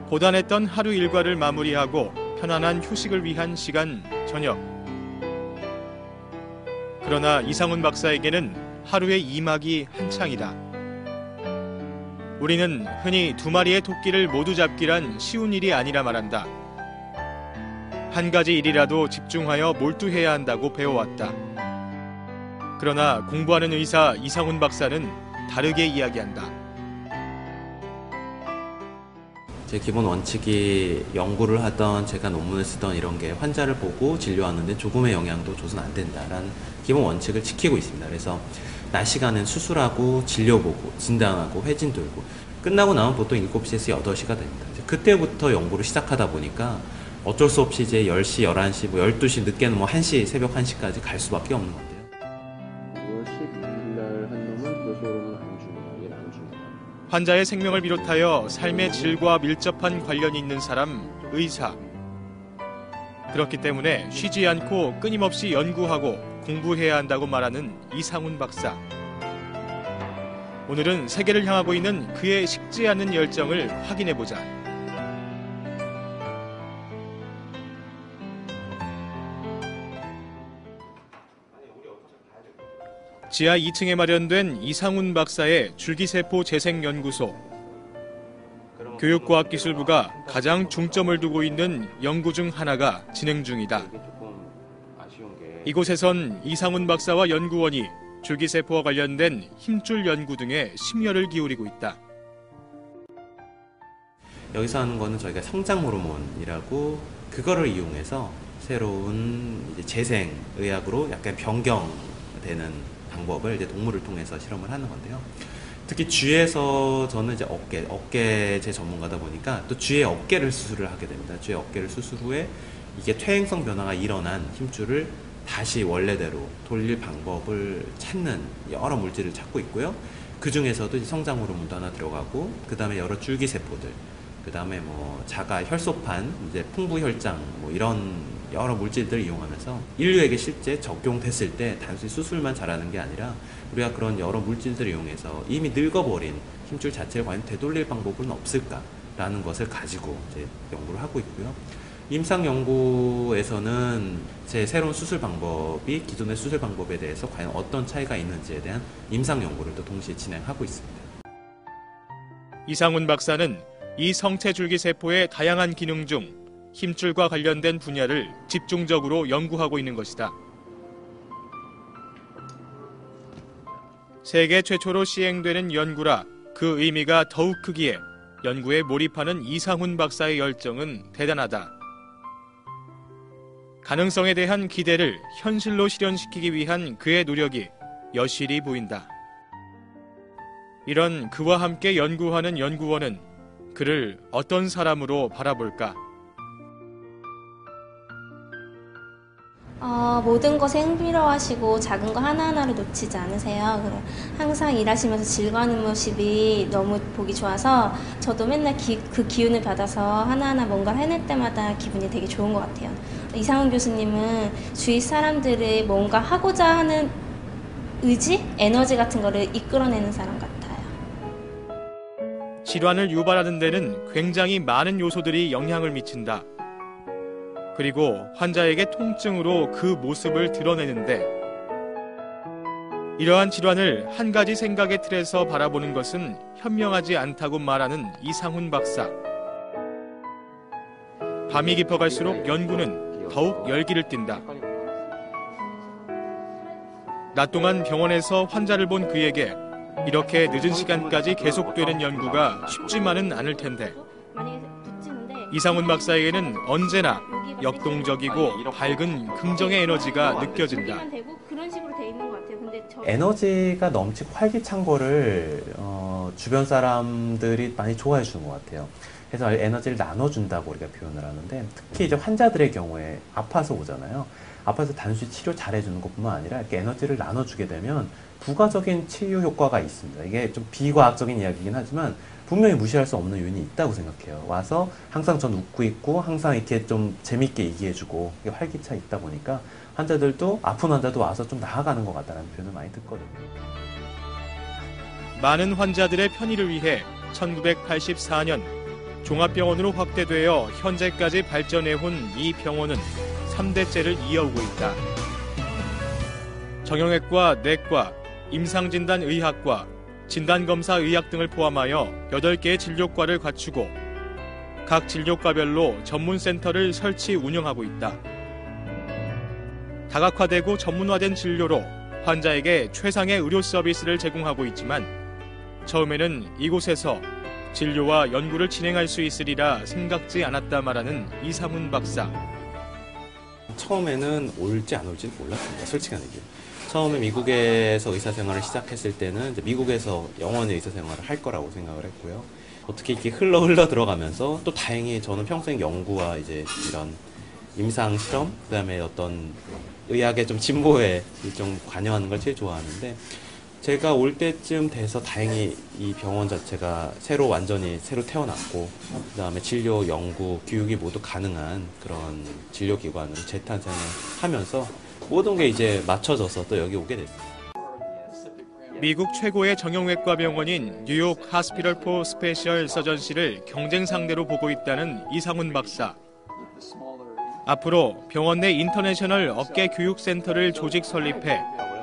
고단했던 하루 일과를 마무리하고 편안한 휴식을 위한 시간 저녁. 그러나 이상훈 박사에게는 하루의 이막이 한창이다. 우리는 흔히 두 마리의 토끼를 모두 잡기란 쉬운 일이 아니라 말한다. 한 가지 일이라도 집중하여 몰두해야 한다고 배워왔다. 그러나 공부하는 의사 이상훈 박사는 다르게 이야기한다. 제 기본 원칙이 연구를 하던 제가 논문을 쓰던 이런 게 환자를 보고 진료하는 데 조금의 영향도 줘서는 안 된다라는 기본 원칙을 지키고 있습니다. 그래서 낮 시간엔 수술하고 진료보고 진단하고 회진 돌고 끝나고 나면 보통 7시에서 8시가 됩니다. 그때부터 연구를 시작하다 보니까 어쩔 수 없이 이제 10시, 11시, 12시, 늦게는 1시, 새벽 1시까지 갈 수밖에 없는 건데요. 5월 12일 날 한 놈은 요소로는 안 줍니다. 얘는 안 줍니다. 환자의 생명을 비롯하여 삶의 질과 밀접한 관련이 있는 사람, 의사. 그렇기 때문에 쉬지 않고 끊임없이 연구하고 공부해야 한다고 말하는 이상훈 박사. 오늘은 세계를 향하고 있는 그의 식지 않는 열정을 확인해보자. 지하 2층에 마련된 이상훈 박사의 줄기세포 재생연구소. 교육과학기술부가 가장 중점을 두고 있는 연구 중 하나가 진행 중이다. 이곳에선 이상훈 박사와 연구원이 줄기세포와 관련된 힘줄 연구 등에 심혈을 기울이고 있다. 여기서 하는 거는 저희가 성장 호르몬이라고 그거를 이용해서 새로운 이제 재생의학으로 약간 변경되는 방법을 이제 동물을 통해서 실험을 하는 건데요. 특히 쥐에서 저는 이제 어깨 제 전문가다 보니까 또 쥐의 어깨를 수술을 하게 됩니다. 쥐의 어깨를 수술 후에 이게 퇴행성 변화가 일어난 힘줄을 다시 원래대로 돌릴 방법을 찾는 여러 물질을 찾고 있고요. 그 중에서도 성장 호르몬도 하나 들어가고, 그 다음에 여러 줄기세포들, 그 다음에 자가 혈소판, 이제 풍부혈장, 이런 여러 물질들을 이용하면서 인류에게 실제 적용됐을 때 단순히 수술만 잘하는 게 아니라 우리가 그런 여러 물질들을 이용해서 이미 늙어버린 힘줄 자체를 과연 되돌릴 방법은 없을까라는 것을 가지고 이제 연구를 하고 있고요. 임상 연구에서는 제 새로운 수술 방법이 기존의 수술 방법에 대해서 과연 어떤 차이가 있는지에 대한 임상 연구를 또 동시에 진행하고 있습니다. 이상훈 박사는 이 성체 줄기세포의 다양한 기능 중 힘줄과 관련된 분야를 집중적으로 연구하고 있는 것이다. 세계 최초로 시행되는 연구라 그 의미가 더욱 크기에 연구에 몰입하는 이상훈 박사의 열정은 대단하다. 가능성에 대한 기대를 현실로 실현시키기 위한 그의 노력이 여실히 보인다. 이런 그와 함께 연구하는 연구원은 그를 어떤 사람으로 바라볼까? 모든 것에 흥미로워하시고 작은 거 하나하나를 놓치지 않으세요. 항상 일하시면서 즐거워하는 모습이 너무 보기 좋아서 저도 맨날 그 기운을 받아서 하나하나 뭔가를 해낼 때마다 기분이 되게 좋은 것 같아요. 이상훈 교수님은 주위 사람들이 뭔가 하고자 하는 의지, 에너지 같은 거를 이끌어내는 사람 같아요. 질환을 유발하는 데는 굉장히 많은 요소들이 영향을 미친다. 그리고 환자에게 통증으로 그 모습을 드러내는데 이러한 질환을 한 가지 생각의 틀에서 바라보는 것은 현명하지 않다고 말하는 이상훈 박사. 밤이 깊어갈수록 연구는 더욱 열기를 띈다. 낮 동안 병원에서 환자를 본 그에게 이렇게 늦은 시간까지 계속되는 연구가 쉽지만은 않을 텐데 이상훈 박사에게는 언제나 역동적이고 밝은 긍정의 에너지가 느껴진다. 에너지가 넘치고 활기찬 거를 주변 사람들이 많이 좋아해 주는 것 같아요. 그래서 에너지를 나눠준다고 우리가 표현을 하는데, 특히 이제 환자들의 경우에 아파서 오잖아요. 아파서 단순히 치료 잘해주는 것뿐만 아니라 이렇게 에너지를 나눠주게 되면 부가적인 치유 효과가 있습니다. 이게 좀 비과학적인 이야기이긴 하지만 분명히 무시할 수 없는 요인이 있다고 생각해요. 와서 항상 전 웃고 있고 항상 이렇게 좀 재밌게 얘기해주고 활기차 있다 보니까 환자들도, 아픈 환자도 와서 좀 나아가는 것 같다는 표현을 많이 듣거든요. 많은 환자들의 편의를 위해 1984년 종합병원으로 확대되어 현재까지 발전해온 이 병원은 3대째를 이어오고 있다. 정형외과, 내과, 임상진단의학과, 진단검사의학 등을 포함하여 8개의 진료과를 갖추고 각 진료과별로 전문센터를 설치 운영하고 있다. 다각화되고 전문화된 진료로 환자에게 최상의 의료 서비스를 제공하고 있지만 처음에는 이곳에서 진료와 연구를 진행할 수 있으리라 생각지 않았다 말하는 이상훈 박사. 처음에는 올지 안 올지는 몰랐습니다. 솔직한 얘기. 처음에 미국에서 의사생활을 시작했을 때는 이제 미국에서 영원히 의사생활을 할 거라고 생각을 했고요. 어떻게 이렇게 흘러 들어가면서 또 다행히 저는 평생 연구와 이제 이런 임상 실험, 그다음에 어떤 의학의 좀 진보에 좀 관여하는 걸 제일 좋아하는데 제가 올 때쯤 돼서 다행히 이 병원 자체가 완전히 새로 태어났고 그다음에 진료, 연구, 교육이 모두 가능한 그런 진료기관으로 재탄생을 하면서 모든 게 이제 맞춰져서 또 여기 오게 됐습니다. 미국 최고의 정형외과 병원인 뉴욕 하스피털 포 스페셜 서전시를 경쟁 상대로 보고 있다는 이상훈 박사. 앞으로 병원 내 인터내셔널 업계 교육센터를 조직 설립해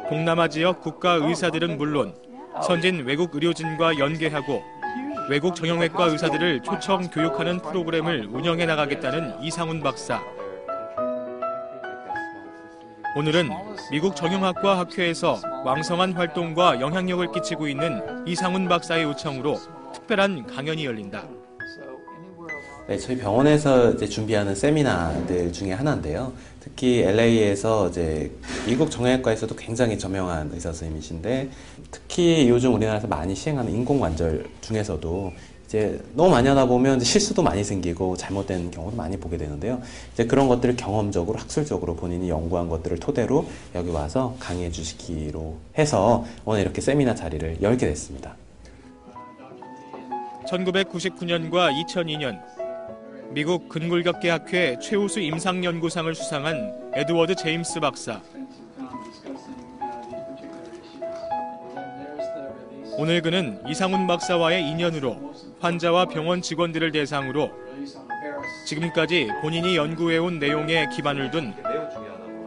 동남아 지역 국가 의사들은 물론 선진 외국 의료진과 연계하고 외국 정형외과 의사들을 초청 교육하는 프로그램을 운영해 나가겠다는 이상훈 박사. 오늘은 미국 정형학과 학회에서 왕성한 활동과 영향력을 끼치고 있는 이상훈 박사의 요청으로 특별한 강연이 열린다. 네, 저희 병원에서 이제 준비하는 세미나들 중에 하나인데요. 특히 LA에서 이제 미국 정형외과에서도 굉장히 저명한 의사 선생님이신데 특히 요즘 우리나라에서 많이 시행하는 인공관절 중에서도 이제 너무 많이 하다 보면 이제 실수도 많이 생기고 잘못된 경우도 많이 보게 되는데요. 이제 그런 것들을 경험적으로 학술적으로 본인이 연구한 것들을 토대로 여기 와서 강의해 주시기로 해서 오늘 이렇게 세미나 자리를 열게 됐습니다. 1999년과 2002년 미국 근골격계학회 최우수 임상연구상을 수상한 에드워드 제임스 박사. 오늘 그는 이상훈 박사와의 인연으로 환자와 병원 직원들을 대상으로 지금까지 본인이 연구해온 내용에 기반을 둔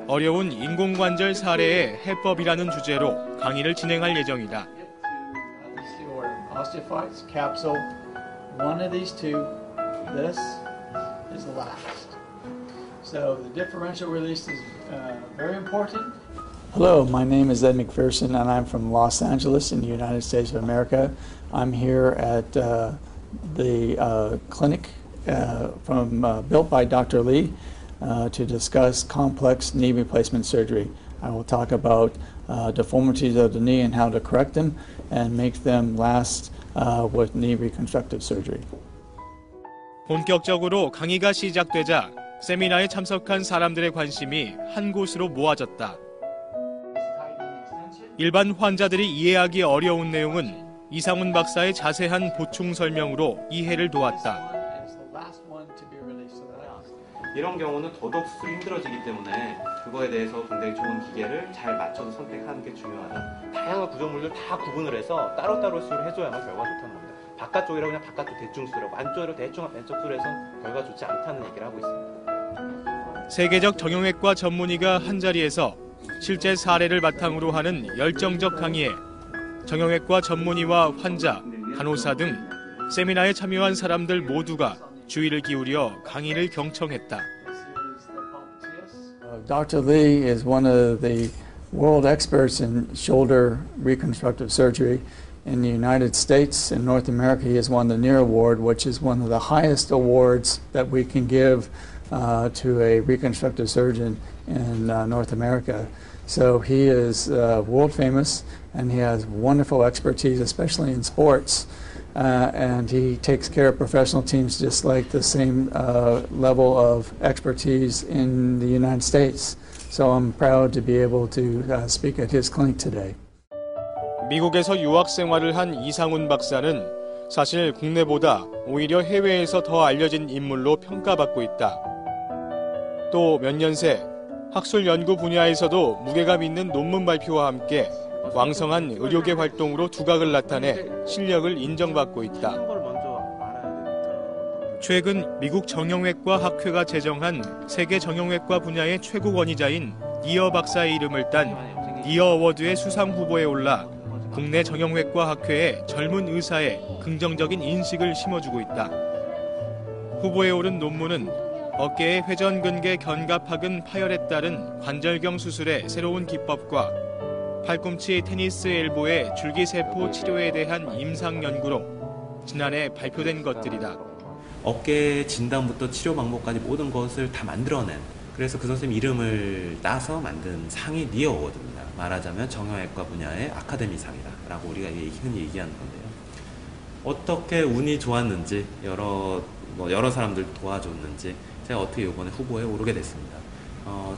어려운 인공관절 사례의 해법이라는 주제로 강의를 진행할 예정이다. This is the last. So the differential release is very important. Hello, my name is Ed McPherson and I'm from Los Angeles in the United States of America. I'm here at the clinic built by Dr. Lee to discuss complex knee replacement surgery. I will talk about deformities of the knee and how to correct them and make them last with knee reconstructive surgery. 본격적으로 강의가 시작되자 세미나에 참석한 사람들의 관심이 한 곳으로 모아졌다. 일반 환자들이 이해하기 어려운 내용은 이상훈 박사의 자세한 보충 설명으로 이해를 도왔다. 이런 경우는 더더욱 수술이 힘들어지기 때문에 그거에 대해서 굉장히 좋은 기계를 잘 맞춰서 선택하는 게 중요하다. 다양한 구조물들 다 구분을 해서 따로따로 수술을 해줘야만 결과가 좋다는 겁니다. 바깥쪽이라고 그냥 바깥쪽 대충 수술하고 안쪽으로 대충 왼쪽 수술해서는 결과가 좋지 않다는 얘기를 하고 있습니다. 세계적 정형외과 전문의가 한자리에서 실제 사례를 바탕으로 하는 열정적 강의에 정형외과 전문의와 환자, 간호사 등 세미나에 참여한 사람들 모두가 주의를 기울여 강의를 경청했다. Dr. Lee is one of the world experts in shoulder reconstructive surgery. In the United States and North America, he has won the Neer Award, which is one of the highest awards that we can give to a reconstructive surgeon in North America. So he is world famous and he has wonderful expertise, especially in sports. And he takes care of professional teams just like the same level of expertise in the United States. So I'm proud to be able to speak at his clinic today. 미국에서 유학 생활을 한 이상훈 박사는 사실 국내보다 오히려 해외에서 더 알려진 인물로 평가받고 있다. 또 몇 년 새 학술 연구 분야에서도 무게감 있는 논문 발표와 함께 왕성한 의료계 활동으로 두각을 나타내 실력을 인정받고 있다. 최근 미국 정형외과 학회가 제정한 세계 정형외과 분야의 최고 권위자인 니어 박사의 이름을 딴 니어 어워드의 수상 후보에 올라 국내 정형외과 학회에 젊은 의사의 긍정적인 인식을 심어주고 있다. 후보에 오른 논문은 어깨의 회전근개 견갑하근 파열에 따른 관절경 수술의 새로운 기법과 팔꿈치 테니스 엘보의 줄기세포 치료에 대한 임상 연구로 지난해 발표된 것들이다. 어깨 진단부터 치료 방법까지 모든 것을 다 만들어낸, 그래서 그 선생님 이름을 따서 만든 상이 니어 어워드입니다. 말하자면 정형외과 분야의 아카데미상이다라고 우리가 흔히 얘기하는 건데요. 어떻게 운이 좋았는지 여러 사람들 도와줬는지 제가 어떻게 이번에 후보에 오르게 됐습니다.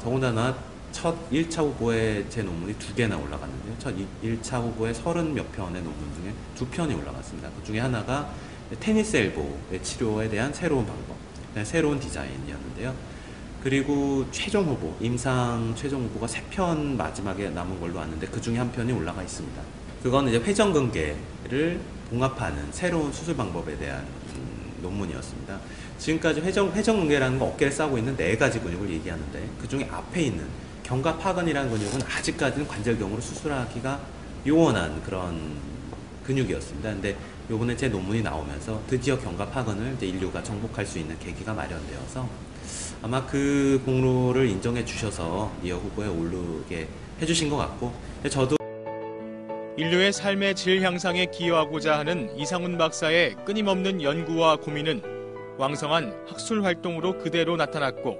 더군다나 첫 1차 후보에 제 논문이 2개나 올라갔는데요. 첫 1차 후보에 30몇 편의 논문 중에 2편이 올라갔습니다. 그 중에 하나가 테니스 엘보의 치료에 대한 새로운 방법, 새로운 디자인이었는데요. 그리고 최종 후보, 임상 최종 후보가 3편 마지막에 남은 걸로 왔는데 그 중에 한 편이 올라가 있습니다. 그건 이제 회전근개를 봉합하는 새로운 수술 방법에 대한 논문이었습니다. 지금까지 회전근개라는 건 어깨를 싸고 있는 4가지 근육을 얘기하는데 그 중에 앞에 있는 견갑하근이라는 근육은 아직까지는 관절경으로 수술하기가 요원한 그런 근육이었습니다. 근데 요번에 제 논문이 나오면서 드디어 견갑하근을 이제 인류가 정복할 수 있는 계기가 마련되어서 아마 그 공로를 인정해 주셔서 니어 후보에 오르게 해주신 것 같고, 저도 인류의 삶의 질 향상에 기여하고자 하는 이상훈 박사의 끊임없는 연구와 고민은 왕성한 학술 활동으로 그대로 나타났고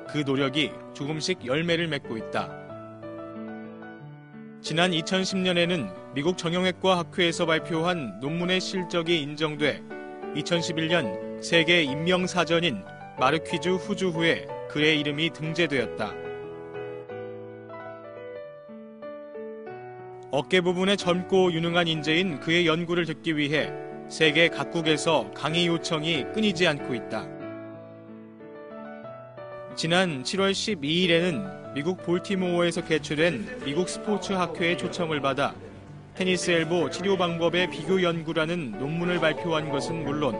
그 노력이 조금씩 열매를 맺고 있다. 지난 2010년에는 미국 정형외과 학회에서 발표한 논문의 실적이 인정돼 2011년 세계 인명사전인 마르퀴즈 후주후에 그의 이름이 등재되었다. 어깨 부분에 젊고 유능한 인재인 그의 연구를 듣기 위해 세계 각국에서 강의 요청이 끊이지 않고 있다. 지난 7월 12일에는 미국 볼티모어에서 개최된 미국 스포츠 학회의 초청을 받아 테니스 엘보 치료 방법의 비교 연구라는 논문을 발표한 것은 물론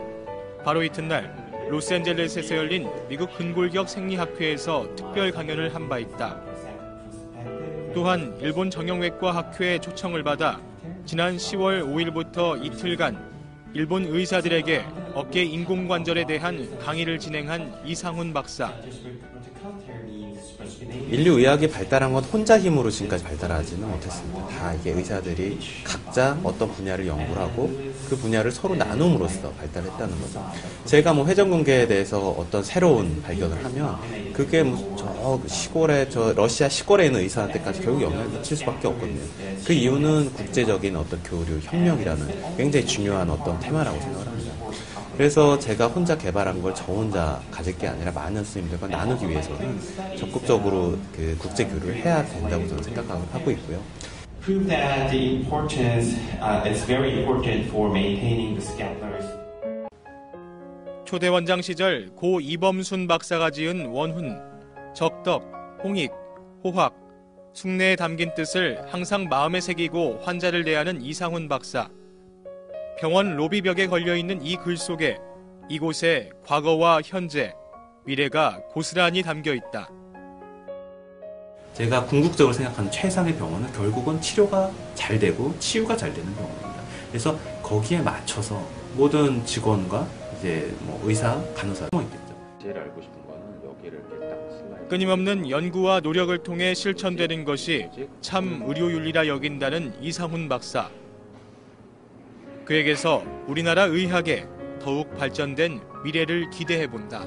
바로 이튿날 로스앤젤레스에서 열린 미국 근골격 생리학회에서 특별 강연을 한 바 있다. 또한 일본 정형외과 학회의 초청을 받아 지난 10월 5일부터 이틀간 일본 의사들에게 어깨 인공관절에 대한 강의를 진행한 이상훈 박사. 인류 의학이 발달한 건 혼자 힘으로 지금까지 발달하지는 못했습니다. 다 이게 의사들이 각자 어떤 분야를 연구를 하고 그 분야를 서로 나눔으로써 발달했다는 거죠. 제가 회전근개에 대해서 어떤 새로운 발견을 하면 그게 저 시골에, 러시아 시골에 있는 의사한테까지 결국 영향을 미칠 수밖에 없거든요. 그 이유는 국제적인 어떤 교류, 협력이라는 굉장히 중요한 어떤 테마라고 생각을 합니다. 그래서 제가 혼자 개발한 걸 저 혼자 가질 게 아니라 많은 스님들과 나누기 위해서는 적극적으로 그 국제 교류를 해야 된다고 저는 생각하고 있고요. Prove that the importance is very important for maintaining the scapulars. 초대 원장 시절 고 이범순 박사가 지은 원훈, 적덕, 홍익, 호학, 숭례에 담긴 뜻을 항상 마음에 새기고 환자를 대하는 이상훈 박사. 병원 로비벽에 걸려있는 이 글 속에 이곳의 과거와 현재, 미래가 고스란히 담겨 있다. 제가 궁극적으로 생각하는 최상의 병원은 결국은 치료가 잘 되고 치유가 잘 되는 병원입니다. 그래서 거기에 맞춰서 모든 직원과 이제 의사, 간호사 있겠죠. 제일 알고 싶은 거는 여기를 이렇게 딱 슬라이드. 끊임없는 연구와 노력을 통해 실천되는 것이 참 의료윤리라 여긴다는 이상훈 박사. 그에게서 우리나라 의학에 더욱 발전된 미래를 기대해본다.